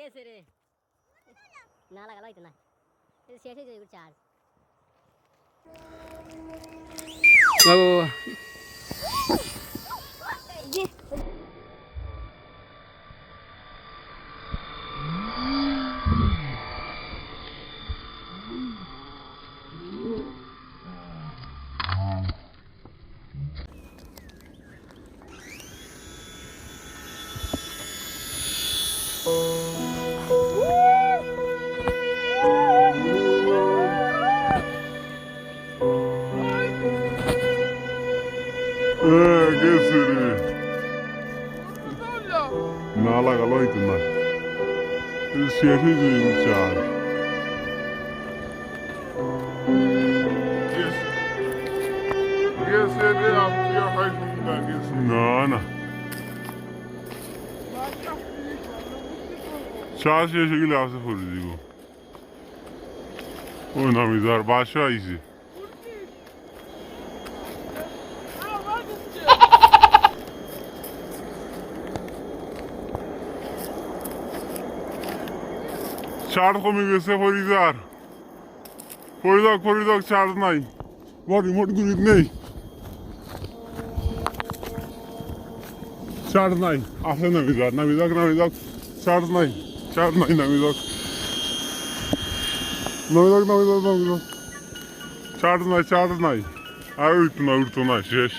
গেছে রে না লাগালো হইতো না শেষ হয়ে যাবে চার্জ বাবু গেছে রে না লাগালো হইতো না শেষ হয়ে যাবে চার্জ গেছে রে আপনি না না চার্জ শেষ হয়ে গেলে আসে পড়ে দিব ওই নামি যার বাসা আইছে চার্জ কমে গেছে ফরিদার চার্জ নাই রিমোট গুলিত নেই চার্জ নাই আছে নামি যাক চার্জ নাই নামি যাক চার্জ নাই আর উঠতো না শেষ